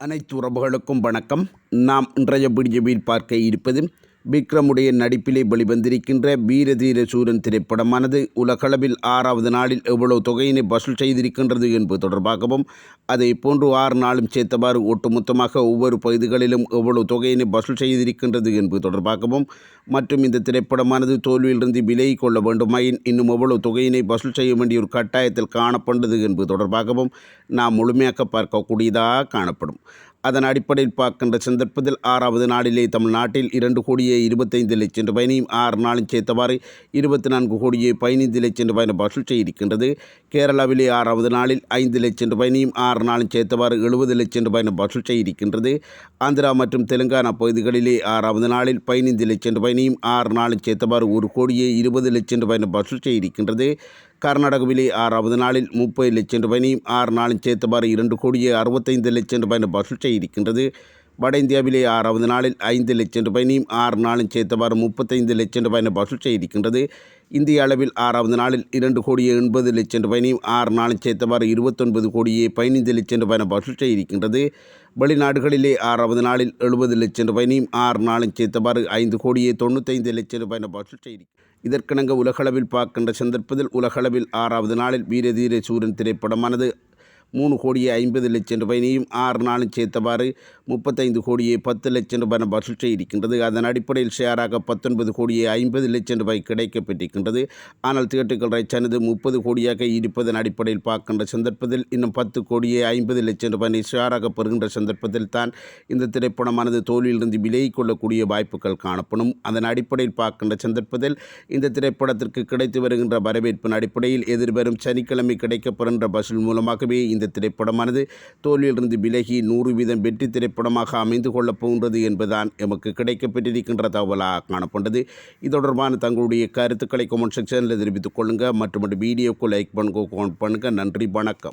அனைத்து உறவுகளுக்கும் வணக்கம். நாம் இன்றைய வீடியோவில் பார்க்க இருப்பது விக்ரமுடைய நடிப்பிலே வெளிவந்திருக்கின்ற வீரதீர சூரன் திரைப்படமானது உலகளவில் 6வது நாளில் எவ்வளவு தொகையினை வசூல் செய்திருக்கின்றது என்பது தொடர்பாகவும், அதை போன்று 6 நாளும் சேர்த்தவாறு ஒட்டுமொத்தமாக ஒவ்வொரு பகுதிகளிலும் எவ்வளவு தொகையினை வசூல் செய்திருக்கின்றது என்பது தொடர்பாகவும், மற்றும் இந்த திரைப்படமானது தோல்வியிலிருந்து விலகிக் கொள்ள வேண்டுமாயின் இன்னும் எவ்வளவு தொகையினை வசூல் செய்ய வேண்டிய ஒரு கட்டாயத்தில் காணப்பட்டது என்பது தொடர்பாகவும் நாம் முழுமையாக பார்க்கக்கூடியதாக காணப்படும். அதன் அடிப்படையில் பார்க்கின்ற சந்தர்ப்பத்தில் 6வது நாளிலே தமிழ்நாட்டில் 2,25,00,000 ரூபாயினையும் 6 நாளும் சேர்த்தவாறு 24,15,00,000 ரூபாயினை வசூல் செய்திருக்கின்றது. கேரளாவிலே 6வது நாளில் 5,00,000 ரூபாயினையும் 6 நாளும் சேர்த்தவாறு 70,00,000 ரூபாயினை வசூல் செய்திருக்கின்றது. ஆந்திரா மற்றும் தெலுங்கானா பகுதிகளிலே 6வது நாளில் 15,00,000 ரூபாயினையும் 6 நாளும் சேர்த்தவாறு 1,20,00,000 ரூபாயினை வசூல் செய்திருக்கின்றது. கர்நாடகாவிலே 6வது நாளில் 30,00,000 ரூபாயினையும் 6 நாளும் சேர்த்தவாறு 2,65,00,000 ரூபாயினை வசூல் செய்திருக்கின்றது. வட இந்தியாவிலே 6வது நாளில் 5,00,000 ரூபாயினையும் 6 நாளும் சேர்த்தவாறு 35,00,000 ரூபாயினை வசூல் செய்திருக்கின்றது. இந்திய அளவில் 6வது நாளில் 2,80,00,000 ரூபாயினையும் 6 நாளும் சேர்த்தவாறு 29,15,00,000 ரூபாயினை வசூல் செய்திருக்கின்றது. வெளிநாடுகளிலே 6வது நாளில் 70,00,000 ரூபாயினையும் 6 நாளும் சேர்த்தவாறு 5,95,00,000 ரூபாயினை வசூல் செய்திருக்கிறது. இதற்கிணங்க உலகளவில் பார்க்கின்ற சந்தர்ப்பத்தில் உலகளவில் 6வது நாளில் வீரதீர சூரன் திரைப்படமானது 3,50,00,000 ரூபாயினையும் 6 நாளும் சேர்த்தவாறு 35,10,00,000 ரூபாய் வசூல் செய்திருக்கின்றது. அதன் அடிப்படையில் ஷேராக 19,50,00,000 ரூபாய் கிடைக்கப்பட்டிருக்கின்றது. ஆனால் தியேட்டர்கள் ரைட்ஸானது 30 கோடியாக இருப்பதன் அடிப்படையில் பார்க்கின்ற சந்தர்ப்பத்தில் இன்னும் 10,50,00,000 ரூபாய் ஷேராக பெறுகின்ற சந்தர்ப்பத்தில் தான் இந்த திரைப்படமானது தோல்வியிலிருந்து விலகிக் கொள்ளக்கூடிய வாய்ப்புகள் காணப்படும். அதன் அடிப்படையில் பார்க்கின்ற சந்தர்ப்பத்தில் இந்த திரைப்படத்திற்கு கிடைத்து வருகின்ற வரவேற்பின் அடிப்படையில் எதிர்வரும் சனிக்கிழமை கிடைக்கப்பெறுகின்ற வசூல் மூலமாகவே இந்த திரைப்படமானது தோல்வியிலிருந்து விலகி 100% வெற்றி திரைப்படமாக அமைந்து கொள்ளப் போகின்றது என்பதுதான் எமக்கு கிடைக்கப்பட்டிருக்கின்ற தகவலாக காணப்பட்டது. இது தொடர்பான தங்களுடைய கருத்துக்களை கமெண்ட் செக்ஷனில் தெரிவித்துக் கொள்ளுங்கள். மற்றும் வீடியோக்கு லைக் பண்ணுங்க. நன்றி, வணக்கம்.